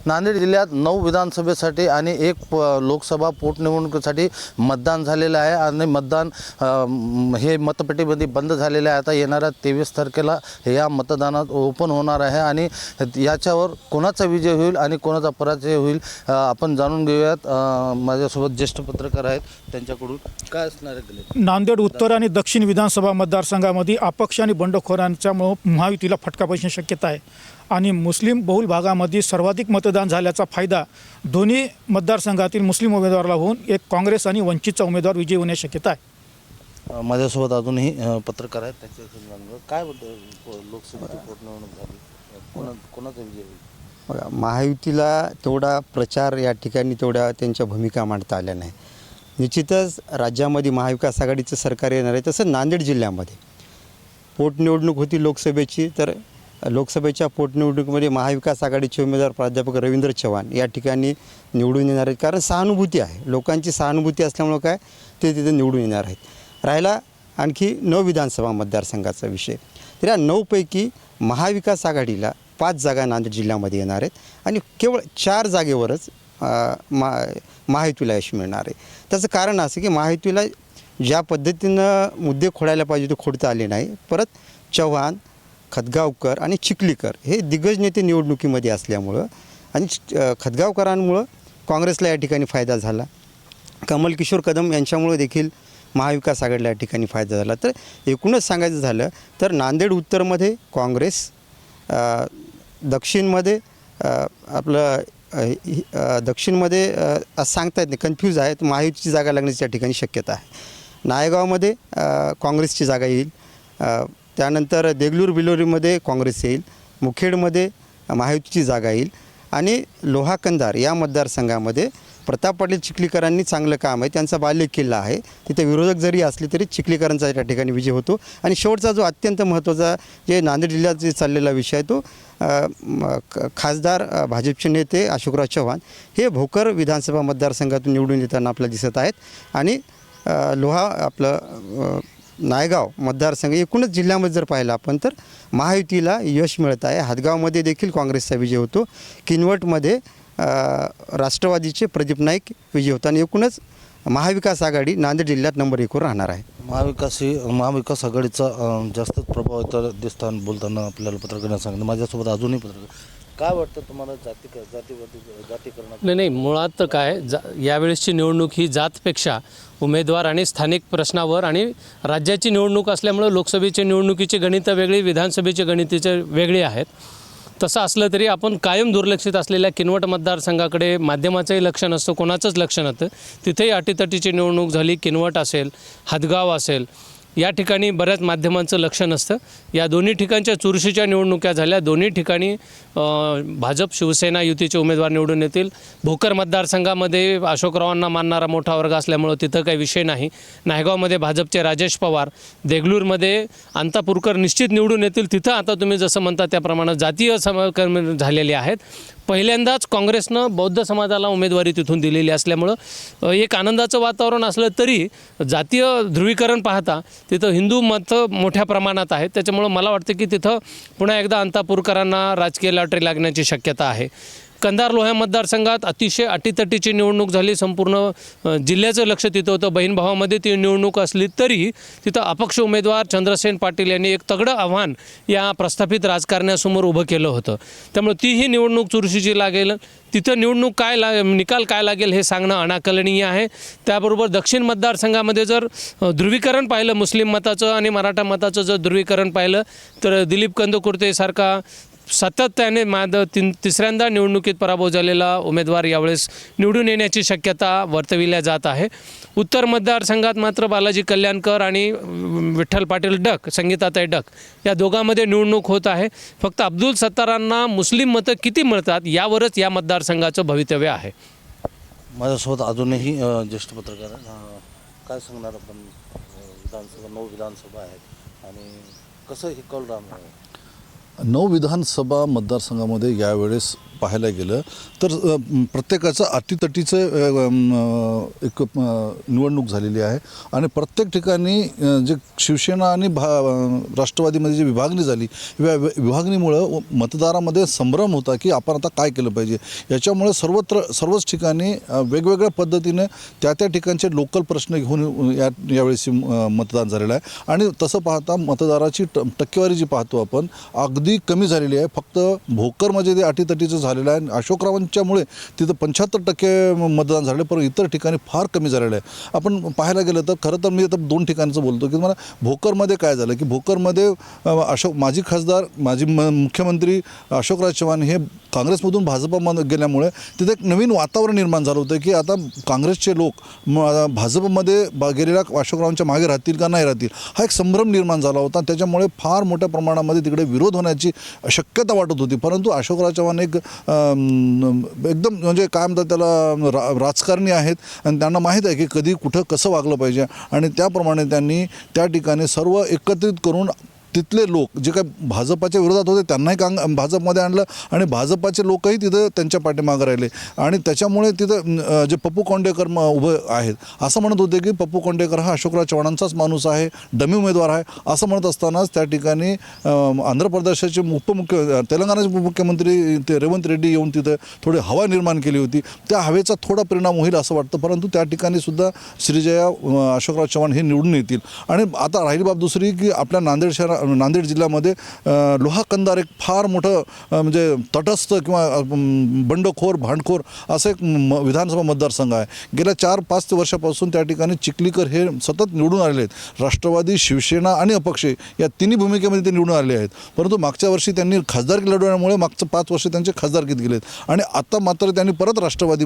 नांदेड जिल्ह्यात 9 विधानसभेसाठी आणि 1 लोकसभा पोटनिवडणुकीसाठी मतदान झालेलं आहे आणि मतदान हे मतपेटीमध्ये बंद झालेले आहे। आता येणाऱ्या 23 तारखेला या मतदानात ओपन होणार आहे आणि याच्यावर कोणाचा विजय होईल आणि कोणाचा पराजय होईल आपण जाणून घेऊयात। माझ्यासोबत ज्येष्ठ पत्रकार आहेत, त्यांच्याकडून काय असणार आहे? नांदेड उत्तर आणि दक्षिण विधानसभा मतदारसंघामध्ये अपक्ष आणि बंडखोरांच्या महायुतीला फटका बसण्याची शक्यता आहे आणि मुस्लिम बहुल भागामध्ये सर्वाधिक मतदान झाल्याचा फायदा दोन्ही मतदारसंघातील मुस्लिम उमेदवाराला होऊन एक काँग्रेस आणि वंचितचा उमेदवार विजयी होण्याची शक्यता आहे। माझ्यासोबत अजूनही पत्रकार आहेत, त्यांच्याकडून काय लोकसभेची पोटनिवडणूक झाली, कोणाचा विजय होईल? बघा, महायुतीला तेवढा प्रचार या ठिकाणी तेवढ्या त्यांच्या भूमिका मांडता आल्या नाही। निश्चितच राज्यामध्ये महाविकास आघाडीचं सरकार येणार आहे। तसं नांदेड जिल्ह्यामध्ये पोटनिवडणूक होती लोकसभेची, तर लोकसभेच्या पोटनिवडणुकीमध्ये महाविकास आघाडीचे उमेदवार प्राध्यापक रवींद्र चव्हाण या ठिकाणी निवडून येणार आहेत, कारण सहानुभूती आहे, लोकांची सहानुभूती असल्यामुळं काय ते तिथे निवडून येणार आहेत। राहिला आणखी 9 विधानसभा मतदारसंघाचा विषय, तर या 9 पैकी महाविकास आघाडीला 5 जागा नांदेड जिल्ह्यामध्ये येणार आहेत आणि केवळ 4 जागेवरच महायुतीला यश मिळणार आहे। त्याचं कारण असं की महायुतीला ज्या पद्धतीनं मुद्दे खोडायला पाहिजे ते खोडता आले नाही। परत चव्हाण, खतगावकर आणि चिखलीकर हे दिग्गज नेते निवडणुकीमध्ये असल्यामुळं आणि खतगावकरांमुळं काँग्रेसला या ठिकाणी फायदा झाला, कमल किशोर कदम यांच्यामुळे देखील महाविकास आघाडीला या ठिकाणी फायदा झाला। तर एकूणच सांगायचं झालं तर नांदेड उत्तरमध्ये काँग्रेस, दक्षिणमध्ये दक्षिणमध्ये असं सांगता येत नाही, कन्फ्यूज आहे, तर महायुतीची जागा लागण्याची या ठिकाणी शक्यता आहे। नायगावमध्ये काँग्रेसची जागा येईल, त्यानंतर देगलूर बिलोरीमध्ये काँग्रेस येईल, मुखेडमध्ये महायुतीची जागा येईल आणि लोहा कंधार या मतदारसंघामध्ये प्रताप पाटील चिखलीकरांनी चांगलं काम आहे, त्यांचा बालेकिल्ला आहे, तिथे विरोधक जरी असले तरी चिखलीकरांचा त्या ठिकाणी विजय होतो। आणि शेवटचा जो अत्यंत महत्त्वाचा जे नांदेड जिल्ह्यात जे चाललेला विषय आहे तो खासदार भाजपचे नेते अशोकराव चव्हाण हे भोकर विधानसभा मतदारसंघातून निवडून येताना आपल्याला दिसत आहेत आणि नायगाव मतदारसंघ एकूणच जिल्ह्यामध्ये जर पाहिलं आपण तर महायुतीला यश मिळत आहे। हदगावमध्ये देखील काँग्रेसचा विजय होतो, किनवटमध्ये राष्ट्रवादीचे प्रदीप नाईक विजय होतो आणि एकूणच महाविकास आघाडी नांदेड जिल्ह्यात नंबर 1 वर राहणार आहे। महाविकास आघाडीचा जास्तच प्रभाव इथं दिसताना बोलताना आपल्याला पत्रकारांना सांगितलं। माझ्यासोबत अजूनही पत्रकार, काय वाटतं तुम्हाला जातीकरणात? नाही, मुळात तर काय यावेळेसची निवडणूक ही जातपेक्षा उमेदवार आणि स्थानिक प्रश्नावर आणि राज्याची निवडणूक असल्यामुळे लोकसभेची निवडणुकीची गणितं वेगळी, विधानसभेची गणितं वेगळी आहेत। तसं असलं तरी आपण कायम दुर्लक्षित असलेल्या किनवट मतदारसंघाकडे माध्यमाचंही लक्ष नसतं, कोणाचंच लक्ष नसतं। तिथेही अटीतटीची निवडणूक झाली, किनवट असेल, हदगाव असेल, या ठिकाणी बऱ्याच माध्यमांचं लक्ष नसतं। या दोन्ही ठिकाणच्या चुरशीच्या निवडणुका झाल्या, दोन्ही ठिकाणी भाजप शिवसेना युतीचे उमेदवार निवडून येतील। भोकर मतदारसंघामध्ये अशोकरावांना मानणारा मोठा वर्ग असल्यामुळं तिथं काही विषय नाही। नायगावमध्ये भाजपचे राजेश पवार, देगलूरमध्ये अंतापूरकर निश्चित निवडून येतील। तिथं आता तुम्ही जसं म्हणता त्याप्रमाणे जातीय समीकरण झालेले आहेत। पहिल्यांदाच काँग्रेसनं बौद्ध समाजाला उमेदवारी तिथून दिलेली असल्यामुळं एक आनंदाचं वातावरण असलं तरी जातीय ध्रुवीकरण पाहता तिथं हिंदू मत मोठ्या प्रमाणात आहेत। त्याच्यामुळं मला वाटतं की तिथं पुन्हा एकदा अंतापूरकरांना राजकीय लॉटरी लागण्याची शक्यता आहे। कंधार लोहा मतदारसंघात अतिशय अटीतटीची निवडणूक झाली, संपूर्ण जिल्ह्याचं लक्ष तिथं होतं। बहीण भावामध्ये ती निवडणूक असली तरी तिथं अपक्ष उमेदवार चंद्रसेन पाटील यांनी एक तगडं आव्हान या प्रस्थापित राजकारण्यासमोर उभं केलं होतं। त्यामुळे तीही निवडणूक चुरशीची लागेल, तिथं निवडणूक निकाल काय लागेल हे सांगणं अनाकलनीय आहे। त्याबरोबर दक्षिण मतदारसंघामध्ये जर ध्रुवीकरण पाहिलं, मुस्लिम मताचं आणि मराठा मताचं जर ध्रुवीकरण पाहिलं तर दिलीप कंदकुर्तेसारखा सातत्याने तिसऱ्यांदा निवडणुकीत पराभव झालेला उमेदवार यावेळेस निवडून येण्याची शक्यता वर्तविल्या जात आहे। उत्तर मतदारसंघात मात्र बालाजी कल्याणकर आणि विठ्ठल पाटील डक, संगीताताई डक या दोघांमध्ये निवडणूक होत आहे। फक्त अब्दुल सत्तारांना मुस्लिम मतं किती मिळतात यावरच या मतदारसंघाचं भवितव्य आहे। माझ्यासोबत अजूनही ज्येष्ठ पत्रकार, काय सांगणार आपण? विधानसभा 9 विधानसभा आहेत आणि कसं हे कौल राहणार आहे? 9 विधानसभा मतदारसंघामध्ये यावेळेस पाहायला गेलं तर प्रत्येकाचं अटीतटीचं एक निवडणूक झालेली आहे आणि प्रत्येक ठिकाणी जे शिवसेना आणि राष्ट्रवादीमध्ये जी विभागणी झाली या विभागणीमुळं मतदारामध्ये संभ्रम होता की आपण आता काय केलं पाहिजे. याच्यामुळे सर्वच ठिकाणी वेगवेगळ्या पद्धतीने त्या ठिकाणचे लोकल प्रश्न घेऊन यावेळेस मतदान झालेलं आहे आणि तसं पाहता मतदाराची टक्केवारी जी पाहतो आपण अगदी कमी झालेली आहे. फक्त भोकरमध्ये ते अटीतटीचं झालेलं आहे. अशोकरावांच्यामुळे तिथं 75% मतदान झालं, पण इतर ठिकाणी फार कमी झालेलं आहे. आपण पाहायला गेलं तर खरं तर मी आता 2 ठिकाणचं बोलतो की मला भोकरमध्ये काय झालं की भोकरमध्ये माजी खासदार माजी मुख्यमंत्री अशोकराव चव्हाण हे काँग्रेसमधून भाजपमध्ये गेल्यामुळे तिथे एक नवीन वातावरण निर्माण झालं होतं की आता काँग्रेसचे लोक भाजपमध्ये गेलेल्या अशोकरावांच्या मागे राहतील का नाही राहतील हा एक संभ्रम निर्माण झाला होता. त्याच्यामुळे फार मोठ्या प्रमाणामध्ये तिकडे विरोध होण्याची शक्यता वाटत होती. परंतु अशोकराव चव्हाण एकदम म्हणजे काय म्हणतात त्याला राजकारणी आहेत आणि त्यांना माहीत आहे की कधी कुठं कसं वागलं पाहिजे आणि त्याप्रमाणे त्यांनी त्या ठिकाणी सर्व एकत्रित करून तिथले लोक जे काय भाजपाच्या विरोधात होते त्यांनाही भाजपमध्ये आणलं आणि भाजपाचे लोकही तिथं त्यांच्या पाठीमागं राहिले आणि त्याच्यामुळे तिथं जे पप्पू कोंडेकर उभं आहेत असं म्हणत होते की पप्पू कोंडेकर हा अशोकराव चव्हाणांचाच माणूस आहे, डमी उमेदवार आहे असं म्हणत असतानाच त्या ठिकाणी आंध्र प्रदेशाचे तेलंगणाचे उपमुख्यमंत्री ते रेवंत रेड्डी येऊन तिथं थोडी हवा निर्माण केली होती. त्या हवेचा थोडा परिणाम होईल असं वाटतं, परंतु त्या ठिकाणी सुद्धा श्रीजया अशोकराव चव्हाण हे निवडून येतील. आणि आता राहिली बाब दुसरी की आपल्या नांदेड जिल्ह्यामध्ये लोहा कंदार एक फार मोठं म्हणजे तटस्थ किंवा बंडखोर भांडखोर असं एक विधानसभा मतदारसंघ आहे. गेल्या 4-5 वर्षापासून त्या ठिकाणी चिखलीकर हे सतत निवडून आलेले आहेत. राष्ट्रवादी, शिवसेना आणि अपक्ष या तिन्ही भूमिकेमध्ये ते निवडून आले आहेत. परंतु मागच्या वर्षी त्यांनी खासदारकी लढवल्यामुळे मागचं 5 वर्ष त्यांचे खासदारकीत गेलेत आणि आता मात्र त्यांनी परत राष्ट्रवादी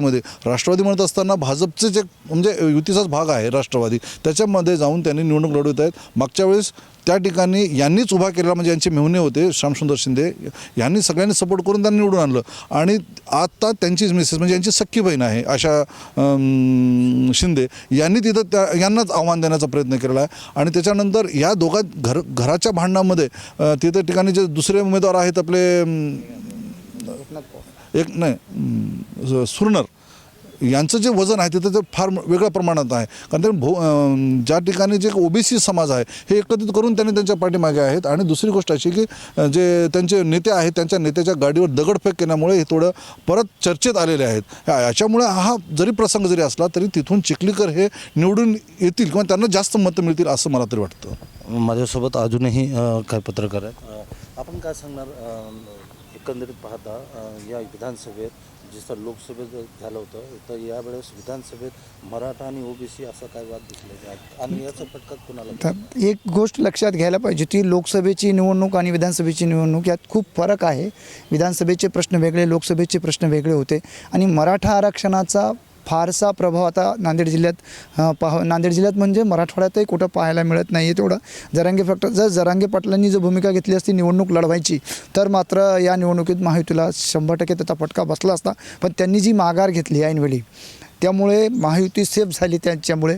म्हणत असताना भाजपचे जे म्हणजे युतीचाच भाग आहे राष्ट्रवादी त्याच्यामध्ये जाऊन त्यांनी निवडणूक लढवत आहेत. मागच्या वेळेस त्या ठिकाणी यांनीच उभा केलेला म्हणजे यांचे मेहुणे होते श्यामसुंदर शिंदे यांनी सगळ्यांनी सपोर्ट करून त्यांनी निवडून आणलं आणि आता त्यांचीच मिसेस म्हणजे यांची सख्खी बहीण आहे आशा शिंदे यांनी तिथं यांनाच आव्हान देण्याचा प्रयत्न केलेला आहे. आणि त्याच्यानंतर या घराच्या भांडणामध्ये तिथं ठिकाणी जे दुसरे उमेदवार आहेत आपले सुरनर यांचं जे वजन आहे तिथं ते फार वेगळ्या प्रमाणात आहे. कारण ते ज्या ठिकाणी जे ओबीसी समाज आहे हे एकत्रित करून त्यांनी त्यांच्या पाठीमागे आहेत. आणि दुसरी गोष्ट अशी की जे त्यांचे नेते आहेत त्यांच्या नेत्याच्या गाडीवर दगडफेक केल्यामुळे हे थोडं परत चर्चेत आलेले आहेत. याच्यामुळे हा जरी प्रसंग जरी असला तरी तिथून चिखलीकर हे निवडून येतील किंवा त्यांना जास्त मतं मिळतील असं मला तरी वाटतं. माझ्यासोबत अजूनही काही पत्रकार आहेत. आपण काय सांगणार एकंदरीत पाहता या विधानसभेत जसं लोकसभेत झालं होतं तर यावेळेस विधानसभेत मराठा आणि ओबीसी असा काय वाद दिसले आणि याचा फटका कुणाला? तर एक गोष्ट लक्षात घ्यायला पाहिजे ती लोकसभेची निवडणूक आणि विधानसभेची निवडणूक यात खूप फरक आहे. विधानसभेचे प्रश्न वेगळे, लोकसभेचे प्रश्न वेगळे होते आणि मराठा आरक्षणाचा फारसा प्रभाव आता नांदेड जिल्ह्यात म्हणजे मराठवाड्यातही कुठं पाहायला मिळत नाही आहे. तेवढं जरांगे पाटलांनी जर भूमिका घेतली असती निवडणूक लढवायची तर मात्र या निवडणुकीत महायुतीला 100% त्याचा फटका बसला असता. पण त्यांनी जी माघार घेतली ऐनवेळी त्यामुळे महायुती सेफ झाली त्यांच्यामुळे.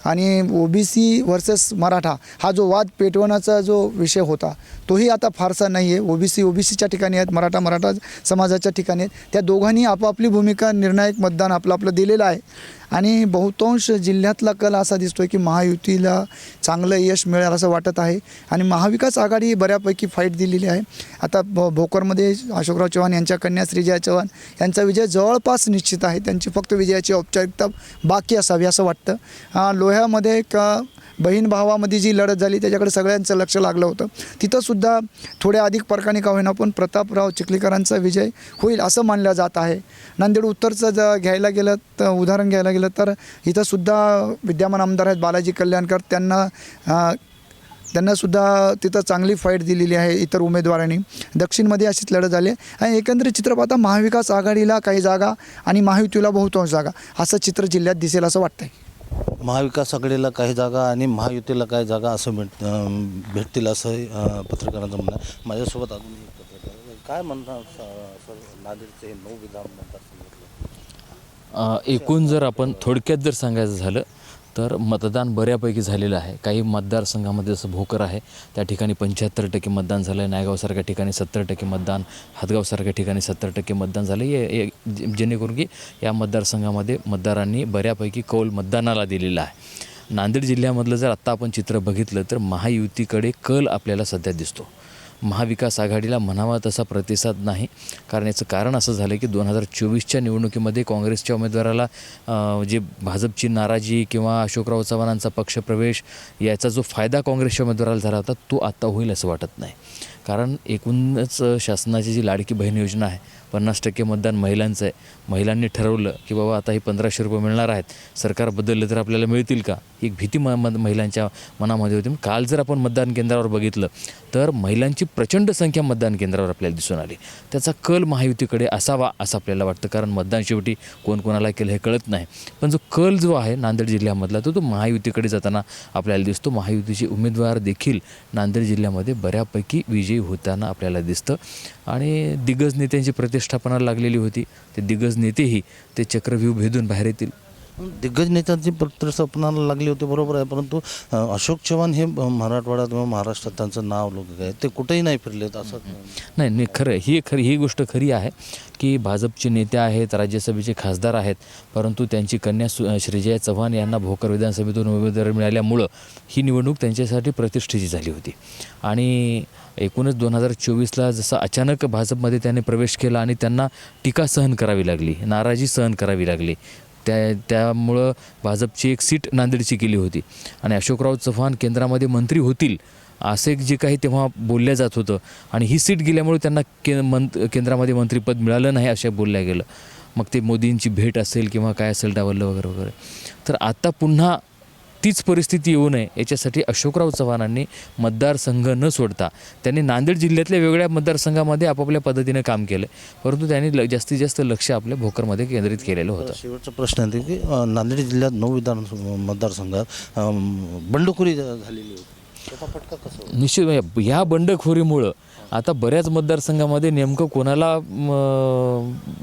आणि ओबीसी वर्सेस मराठा हा जो वाद पेटवण्याचा जो विषय होता तोही आता फारसा नाही आहे. ओबीसीच्या ठिकाणी आहेत, मराठा समाजाच्या ठिकाणी आहेत. त्या दोघांनी आपापली भूमिका निर्णायक मतदान आपलं दिलेलं आहे आणि बहुतांश जिल्ह्यातला कल असा दिसतोय की महायुतीला चांगलं यश मिळेल असं वाटत आहे आणि महाविकास आघाडी बऱ्यापैकी फाईट दिलेली आहे. आता भोकरमध्ये अशोकराव चव्हाण यांच्या कन्या श्रीजया चव्हाण यांचा विजय जवळपास निश्चित आहे. त्यांची फक्त विजयाची औपचारिकता बाकी असावी असं वाटतं. लोह्यामध्ये एक बहीण भावामध्ये जी लढत झाली त्याच्याकडे सगळ्यांचं लक्ष लागलं होतं. तिथंसुद्धा थोड्या अधिक फरकाने का होईना पण प्रतापराव चिखलीकरांचा विजय होईल असं मानलं जात आहे. नांदेड उत्तरचं जर उदाहरण घ्यायला गेलं तर इथंसुद्धा विद्यमान आमदार आहेत बालाजी कल्याणकर. त्यांनासुद्धा तिथं चांगली फाईट दिलेली आहे इतर उमेदवारांनी. दक्षिणमध्ये अशीच लढत झाली आणि एकंदरीत चित्र पाहता महाविकास आघाडीला काही जागा आणि महायुतीला बहुतांश जागा असं चित्र जिल्ह्यात दिसेल असं वाटतंय. महाविकास आघाडीला काही जागा आणि महायुतीला काही जागा असं भेटतील असं पत्रकारांचं म्हणणं आहे. माझ्यासोबत अजून एक पत्रकार काय म्हणतात सर नांदेडचे हे 9 विधान मतदारसंघातले एकूण जर आपण थोडक्यात जर सांगायचं झालं तर मतदान बऱ्यापैकी झालेलं आहे. काही मतदारसंघामध्ये जसं भोकर आहे त्या ठिकाणी 75% मतदान झालं आहे, नायगावसारख्या ठिकाणी 70% मतदान, हदगावसारख्या ठिकाणी 70% मतदान झालं आहे. जेणेकरून की या मतदारसंघामध्ये मतदारांनी बऱ्यापैकी कौल मतदानाला दिलेला आहे. नांदेड जिल्ह्यामधलं जर आत्ता आपण चित्र बघितलं तर महायुतीकडे कल आपल्याला सध्या दिसतो. महाविकास आघाडीला म्हणावा तसा प्रतिसाद नाही. कारण याचं कारण असं झालं की 2024च्या निवडणुकीमध्ये काँग्रेसच्या उमेदवाराला जे भाजपची नाराजी किंवा अशोकराव चव्हाणांचा पक्षप्रवेश याचा जो फायदा काँग्रेसच्या उमेदवाराला झाला होता तो आत्ता होईल असं वाटत नाही. कारण एकूणच शासनाची जी लाडकी बहीण योजना आहे 50% मतदान महिलांचं आहे. महिलांनी ठरवलं की बाबा आता हे 1500 रुपये मिळणार आहेत, सरकार बदललं तर आपल्याला मिळतील का, ही एक भीती महिलांच्या मनामध्ये होती. काल जर आपण मतदान केंद्रावर बघितलं तर महिलांची प्रचंड संख्या मतदान केंद्रावर आपल्याला दिसून आली. त्याचा कल महायुतीकडे असावा असं आपल्याला वाटतं. कारण मतदान शेवटी कोण कोणाला केलं हे कळत नाही, पण जो कल जो आहे नांदेड जिल्ह्यामधला तो महायुतीकडे जाताना आपल्याला दिसतो. महायुतीचे उमेदवार देखील नांदेड जिल्ह्यामध्ये बऱ्यापैकी विजयी होताना आपल्याला दिसतं. आणि दिग्गज नेत्यांची प्रतिष्ठापना लागलेली होती. ते दिग्गज नेतेही ते चक्रव्यूह भेदून बाहेर येतील. दिग्गज नेत्यांची प्रतिष्ठापनाला लागली होती, बरोबर आहे. परंतु अशोक चव्हाण हे मराठवाडा किंवा महाराष्ट्रात त्यांचं नाव लोक आहे, ते कुठेही नाही फिरलेत असं नाही खरं ही गोष्ट खरी आहे की भाजपचे नेते आहेत, राज्यसभेचे खासदार आहेत, परंतु त्यांची कन्या श्रीजया चव्हाण यांना भोकर विधानसभेतून उमेदवारी मिळाल्यामुळं ही निवडणूक त्यांच्यासाठी प्रतिष्ठेची झाली होती. आणि एकूणच 2024ला जसं अचानक भाजपमध्ये त्यांनी प्रवेश केला आणि त्यांना टीका सहन करावी लागली, नाराजी सहन करावी लागली. त्यामुळं भाजपची एक सीट नांदेडची केली होती. आणि अशोकराव चव्हाण केंद्रामध्ये मंत्री होतील असे जे काही तेव्हा बोलल्या जात होतं आणि ही सीट गेल्यामुळे त्यांना केंद्रामध्ये मंत्रिपद मिळालं नाही असं बोलल्या गेलं. मग ते मोदींची भेट असेल किंवा काय असेल डावललं वगैरे वगैरे. तर आता पुन्हा तीच परिस्थिती येऊ नये याच्यासाठी अशोकराव चव्हाणांनी मतदारसंघ न सोडता त्यांनी नांदेड जिल्ह्यातल्या वेगळ्या मतदारसंघामध्ये आपापल्या पद्धतीनं काम केलं, परंतु त्यांनी जास्तीत जास्त लक्ष आपल्या भोकरमध्ये केंद्रित केलेलं होतं. शेवटचा प्रश्न आहे की नांदेड जिल्ह्यात 9 विधान मतदारसंघात बंडखोरी झालेली होती, त्याचा फटका कसा होता? निश्चित ह्या बंडखोरीमुळं आता बऱ्याच मतदारसंघामध्ये नेमकं कोणाला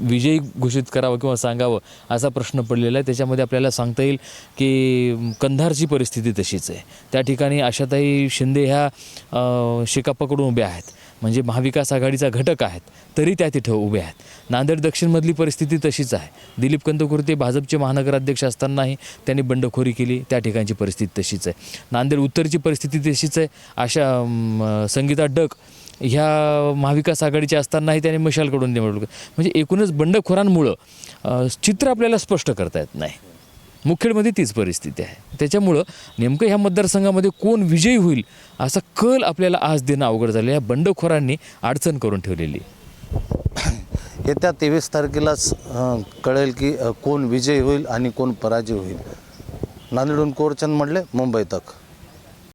विजयी घोषित करावं किंवा सांगावं असा प्रश्न पडलेला आहे. त्याच्यामध्ये आपल्याला सांगता येईल की कंधारची परिस्थिती तशीच आहे. त्या ठिकाणी आशाताई शिंदे ह्या शिका पकडून उभ्या आहेत, म्हणजे महाविकास आघाडीचा घटक आहेत, तरी त्या तिथं उभे आहेत. नांदेड दक्षिणमधली परिस्थिती तशीच आहे. दिलीप कंदकुर्ते भाजपचे महानगराध्यक्ष असतानाही त्यांनी बंडखोरी केली, त्या ठिकाणची परिस्थिती तशीच आहे. नांदेड उत्तरची परिस्थिती तशीच आहे. संगीता डक ह्या महाविकास आघाडीच्या असतानाही त्यांनी मशालकडून निवडणूक, म्हणजे एकूणच बंडखोरांमुळं चित्र आपल्याला स्पष्ट करता येत नाही. मुखेडमध्ये तीच परिस्थिती आहे. त्याच्यामुळं नेमकं ह्या मतदारसंघामध्ये कोण विजयी होईल असा कल आपल्याला आज देणं अवघड झालं. या बंडखोरांनी अडचण करून ठेवलेली. येत्या 23 तारखेलाच कळेल की कोण विजयी होईल आणि कोण पराजय होईल. नांदेडहून कोरचंद मडले, मुंबई तक.